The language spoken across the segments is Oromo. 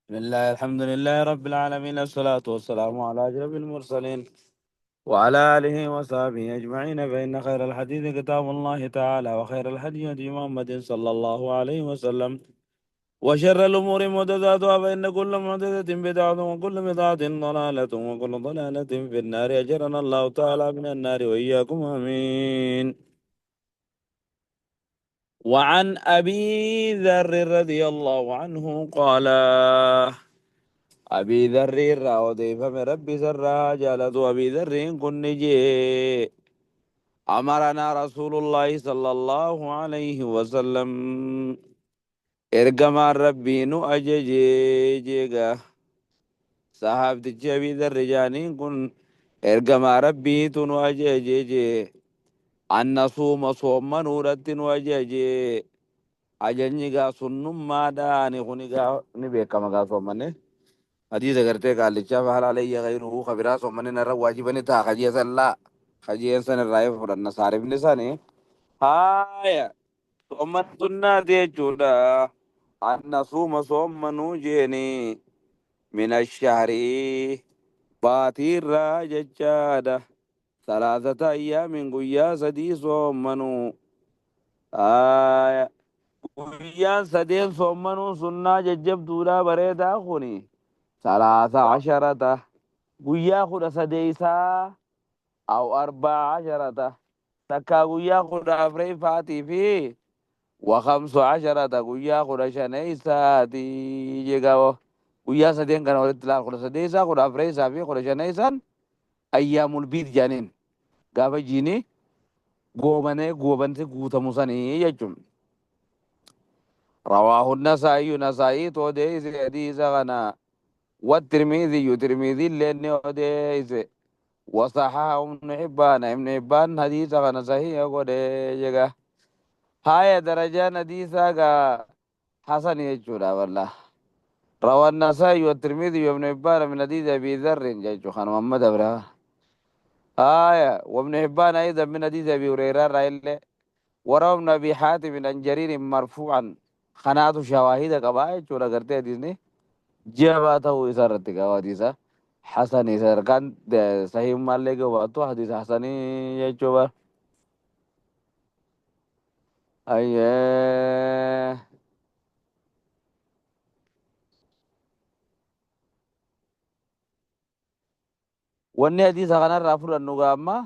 بسم الله الحمد لله رب العالمين الصلاة والسلام على أشرف المرسلين وعلى آله وصحبه أجمعين، فإن خير الحديث كتاب الله تعالى، وخير الهدي هدي محمد صلى الله عليه وسلم، وشر الأمور محدثاتها، فإن كل محدثة بدعة وكل بدعة ضلالة وكل ضلالة في النار. أجرنا الله تعالى من النار وإياكم، آمين. وعن أبي ذر رضي الله عنه قال: أبي ذر راودي فم ربي سرها جالت أبي ذر كن نجي أمرنا رسول الله صلى الله عليه وسلم إرجما ربي نو أجي جيجا صحاب تجي أبي ذر جانين كن إرجما ربي تنو أجي جيجي أن نصوم صوم نورت نو أجي أجنجا سنم ما داني خنيجا نبيك مغا صومني حديث کرتے قالچا فهل علي غيره خبرا سومن نر واجبني تا خجي سلا خجي سن راي فرن صارف لساني هايا سومن سنة دي جودا أن نصوم صومنو جيني من الشهر باتير ججادة 3 أيام قيا سدي صومنو آية قيا سدي صومنو سنة ججب دولا بريدا خوني 13 guyyaa 13 أو 14 takka guyyaa 14 fi و15 guyyaa 15 jegawo guyyaa sadeen kana walitti laal 13 14 fi 15 ayyaamul biid jaaniin gaafa jiini goobanee goobanti guutamu sanii jechuun. رواه النسائي نسائي توديس حديث غنا والترمذي ترمذي لأنه وديس وصححه ابن حبان حديث غنا صحيح قد جگا هاي درجة حديثا حسن يجورا والله. روى النسائي والترمذي وابن حبان من حديث ابي ذر جاء خان محمد ابرا آية، وابن حبان ايضا من حديث ابي هريرة رأي. وروى ابن ابي حاتم عن جرير مرفوعا خنات شواهد قبائل جورا کرتے حدیث جابته إسارة حديثة حسن إسارة كان صحيح مالك واتو حديث حسني يجوا أيه. واني حديث غنى رافر النغامة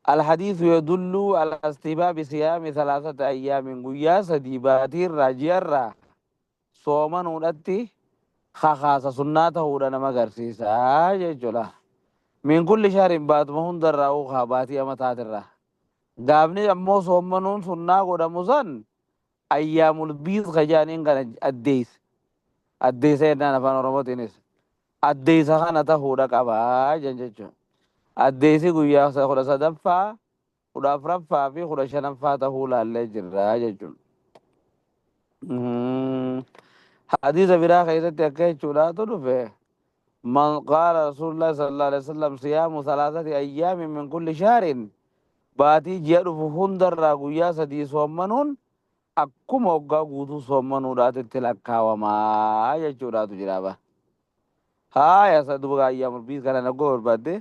الحديث يدل على استباب صيام 3 أيام قيا سديبات الراجير صوما ولتي خاصة سناته ودنا مغرسيسا جولا من كل شهر بعد مهون در راو خاباتي أمتات الرا قابني أمو صومنون سنة قد مزن أيام البيض خجانين كان الديس الديس إننا فان رمضينيس الديس خانة هودا قبا جنججو الديس قويا خدا صدفا خدا فرفا في خدا شنفا تهولا اللي جرا جنجو. حديث برا خيزة تكي چولا تدفع من قال رسول الله صلى الله عليه وسلم صيام 3 أيام من كل شهر باتي جيرو فهندر راقويا سدي صومنون akkuma waggaa guutuu soommanuudhaatitti lakkaawamaa jechuudhaatu jiraaba. Haaya isa duuba ayyaamul biid kana naggoo barbaadde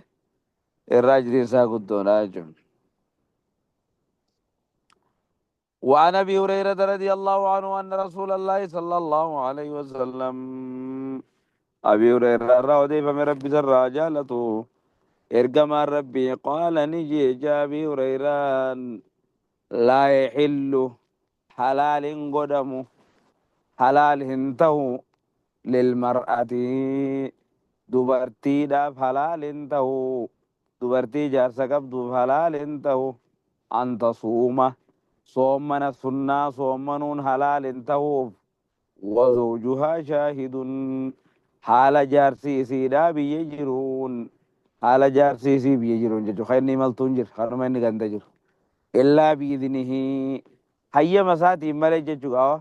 irraa jireensaa guddoodha jechuudha. وعن ابي هريره رضي الله عنه ان رسول الله صلى الله عليه وسلم ابي هريره راودي فمن ربي سر جالته ارجما ربي قال نجي جابي هريره لا يحل حلال قدم حلال هنته للمرأة dubartii dhaaf halaal hin ta'u dubartii jaarsa qabduuf halaal hin ta'u anta suuma soommana sunnaa soommanuun halaal hin ta'uuf wazawjuhaa shaahidun haala jaarsi isiidhaa biyya jiruun haala jaarsi isii biyya jiruun jechuu kan inni imaltuun jiru kanuma inni ganda jiru illaa biidnihii hayyama isaatiin malee jechuu qaba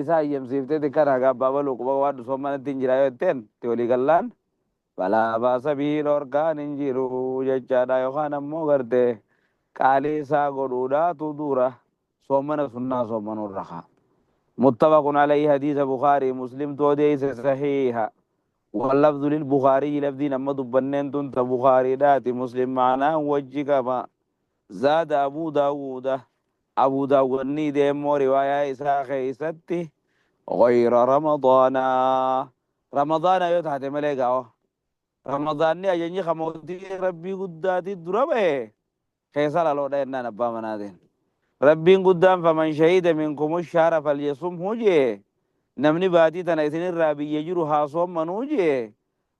isa hayyamsiiftee kan haga abbaa baluu quba waan soommanatti hin jira yoo jetteen ti walii gallaan فلا باس به الأركان انجرو ججادا يوخان أمو غرده قالي سا قدودا تدورا صومنا سنة صومنا الرخاء متفق عليه حديث بخاري مسلم توديس صحيح. واللفظ للبخاري لفظ نما دبنين تنت بخاري داتي مسلم معناه وجهك ما زاد أبو داود. أبو داود ني ديمو رواية إساء خيستي غير رمضان. رمضان يوتحت مليقا رمضان ني أجنجي خموتي ربي قداتي دربه خيصال الله دينا نبا منادين ربي قدام فمن شهيد منكم الشهر فليصم هجي نمني باتي تنا إسن الرابي يجرو هاصوم منوجي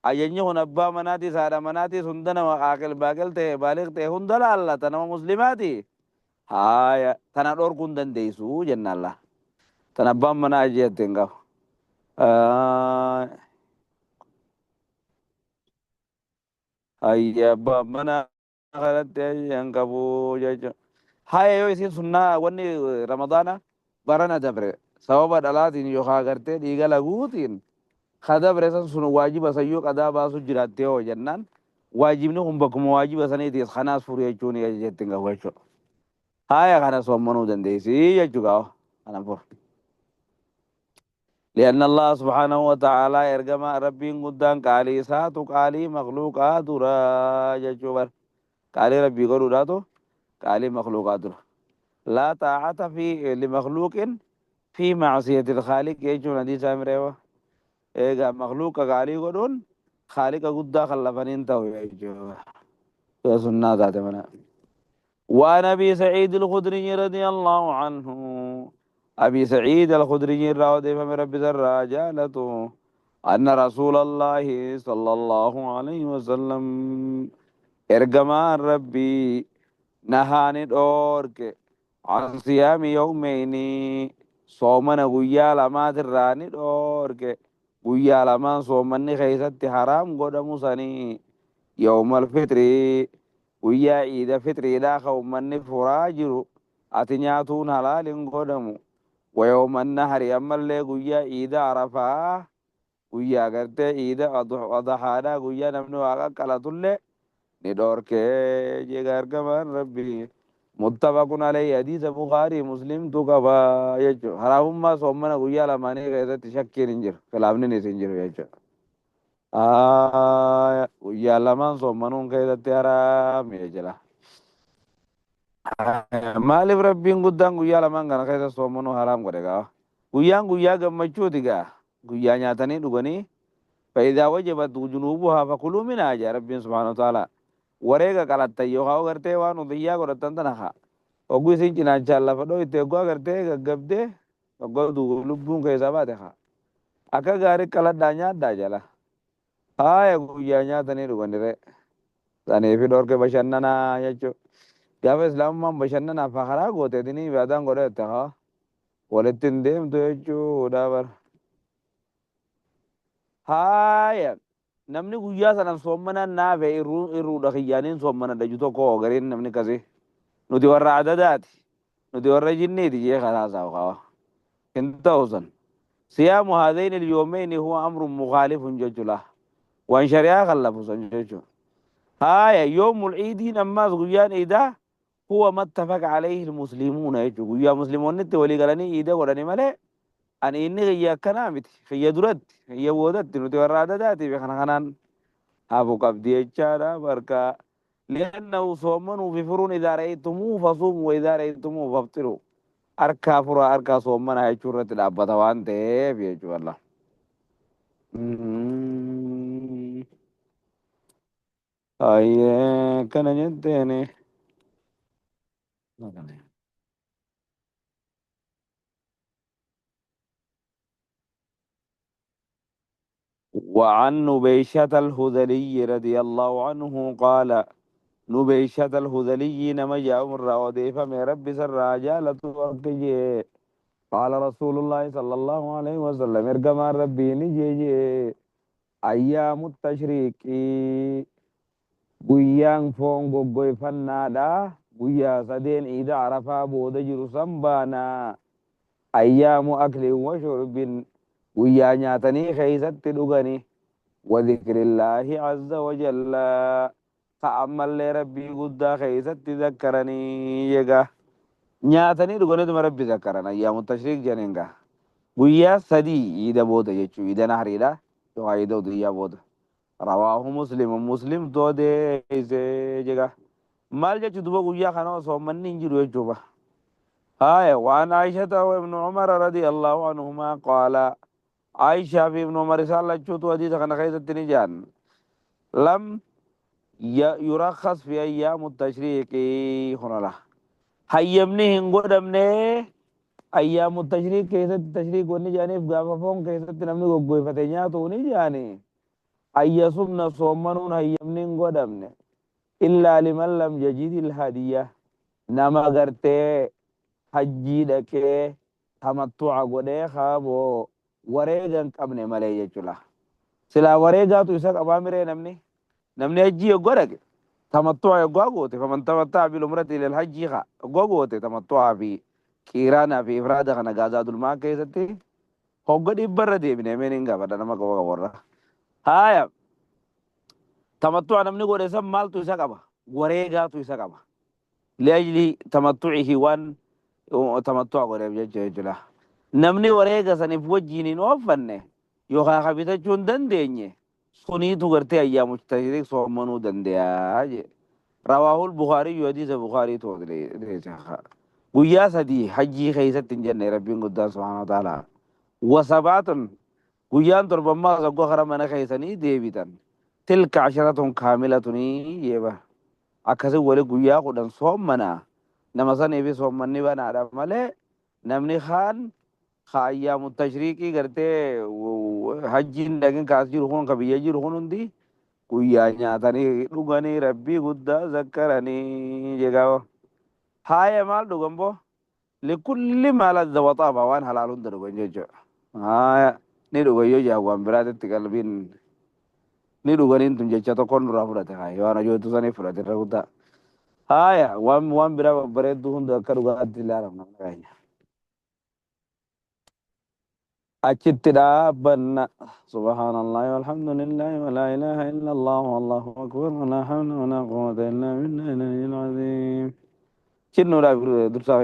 أجنجي هن أبا مناتي سارة مناتي سندنا وآكل باكل تي بالغ تي هندلا الله تنا مسلماتي هايا تنا دور كندن ديسو جنة الله تنا أبا مناجي تنقف هيا أبا منا خلت ينقبو جاجو هاي يو يسين سنة وني رمضان برنا دبر سبب دلاتين يو خاغرتي ديغا لغوتين خدا برسن سن واجب سيو قدا باسو جراتي هو جنان واجبني هم بكم واجب سني دي خناس فوري چوني جتنگا وشو هاي خنا سومنو دنديسي يجوغا انا فور لأن الله سبحانه وتعالى إرجما ربي قدان قالي ساتو قالي مخلوقات را يجوبر قالي ربي قالوا راتو قالي مخلوقات را لا طاعة في لمخلوق في معصية الخالق يجون دي سامريوا إيجا مخلوق قالي قدون خالق قدا خلفنين تو يجوا يا سنة ذات منا. وعن أبي سعيد الخدري رضي الله عنه أبي سعيد الخدري راودي فمن رب الراجالة أن رسول الله صلى الله عليه وسلم إرجما ربي نهاني دورك عن صيام يومين صومنا ويا لما تراني دورك ويا لما صومني خيست حرام قدام سني يوم الفطر ويا عيد فطر لا خومني فراجر أتنياتون حلال قدام ويوم النهر أما اللي ويا عيد عرفة ويا قرت عيد أضحى ويا نمنو آقا كلا ندورك جيغار كمان ربي متفق عليه حديث بخاري مسلم تو كبا يجو حرام ما صومنا ويا لماني كذا تشكي ننجر كلامني نسنجر يجو ويا لمان صومنون كذا تيارام يجلا مالف ربي قدام ويا لمان كان كذا صومنو حرام كذا ويا gammachu tiga ويا nyatani dugani فإذا وجبت جنوبها فكلوا منها يا ربي سبحانه وتعالى wareega qalattay yookaan gartee waan udayyaa godhatan tana haa ogguu isin cinaachaan lafa dho'ite ogguu gartee gaggabdee ogguu lubbuun keessaa baate haa akka gaarii qaladhaa nyaadhaa jala haaya guyyaa nyaatanii dhuganire saniifi dhorke bashannanaa jechuu gaafa islaamummaan bashannanaaf karaa gooteetinii ibaadaan godhette haa walitti hin deemtu jechuudha bara haaya namni guyyaa sanan soomana naafe irruudha kiyyaaniin soomana dhaju tokko gariin namni kasi nuti warra adadaati nuti warra jinniiti jee kataasaa qawa hin ta'usan siyaamu haadhayn ilyoomeyn huwa amrun mukaalifun jechula waan shari'aa kallafusan jechu haya yoomul ciidiin ammaas guyyaan iidaa huwa mattafaqa alayhi ilmuslimuuna jechu guyyaa muslimoonnitti walii galanii iida godhani malee an inni kiyya akkanaa miti kiyya duratti kiyya boodatti nuti warra adadaatiif kana kanaan hafu qabdi jechaadha barka لأنه صومنوا في فرون إذا رأيتموه فصوموا وإذا رأيتموه فافطروا أركا فرا أركا صومنا هي شورة الأبطة وانت في جو الله أي كان جنتيني وعن نبيشة الهذلي رضي الله عنه قال نبيشة الهذلي نما جاء من راوديف من رب سر راجالة وكجي قال رسول الله صلى الله عليه وسلم ارقم ربي نجي أيام التشريك guyyaan foon goggoyfannaadha guyyaa sadeen iida arafaa booda jiru san baana ayyaamu aklin wa shurbin guyyaa nyaatanii keeysatti dhugani وذكر الله عز وجل فأمل ربي قد خيست تذكرني يغا نياتني دغني ربي ذكرنا أيام التشريك جنينغا guyyaa sadii iida booda jechuu iida nahriidha yookaan iida uduyyaa booda rawaahu muslim toodeeyse jega maal jechu duba guyyaa kana osoo manni hin jiru jechuuba haya waan aishata wa ibnu umara radiyallahu anhuma qaala aishaa fi ibnu umar isaan lachuutu hadiisa kana keessatti ni jaan lam yurakhas fi ayyaamu tashriiqi hunala hayyamni hin godhamne ayyaamu tashriiq keessatti tashriiq wanni jaaniif gaafa foon keessatti namni goggoifate nyaatu ni jaani ayyasumna soommanuun hayyamni hin godhamne illaa liman lam yajidi ilhadiyya nama gartee hajjii dhaqee tamattu'a godhee kaaboo wareegan qabne malee jechuudha silaa wareegaatu isa qabaa miree namni hajjii yoggoo dhaqe tamattu'a yoggoo goote faman tamatta'a bilumrati ilal hajjii ka yoggoo goote tamattu'aa fi qiiraanaa fi ifraada kana gaazaa dulmaa keessatti hogga dhibbarra deebine meen hin gaafadha nama qaba warra haya tamattu'a namni godhe san maaltu isa qaba wareegaatu isa qaba liajli tamattu'ihi waan tamattu'a godheef jechuudha namni wareega saniif wajjiin hin ooffanne yookaan ka bitachuu hin dandeenye suniitu gartee ayyaamu tashriiq soommanuu danda'a je rawaahul bukhaariyyu hadiisa bukhaariitu guyyaa sadii hajjii keessatti hin jenne rabbiin guddaan subhaanahu wa ta'aalaa wasabaatun guyyaan torbammaa saggoo kara mana keessanii deebitan tilka asharatun kaamilatunii jeeba akkasin wali guyyaa kudhan soommanaa nama saniifi soommanni banaadha malee namni kaan ka ayyaamu tashriiqii gartee hajjiin dhaqin kaas jiru kun ka biyya jiru kun hundi guyyaa nyaatanii dhuganii rabbii guddaa zakkaranii jegaa haya maal dhugan boo likulli ma ladda waxaaba waan halaal hunda dhugan jechuudha haya ni dhugan yoo jaa waan biraatitti qalbiin ni dhuganiin tun jecha tokkoon duraa fudhate haya waan ajootu sanii fudhate irra guddaa haya waan biraa bareedduu hunda akka dhugaatti ilaalamna keenya achitti dhaabbanna subhaanallahi walhamdulillahi walaa ilaaha illa allah wallahu akbar walaa hawla walaa quwwata illaa billahi al-aliyyil aziim chinnuudhaaf dursaa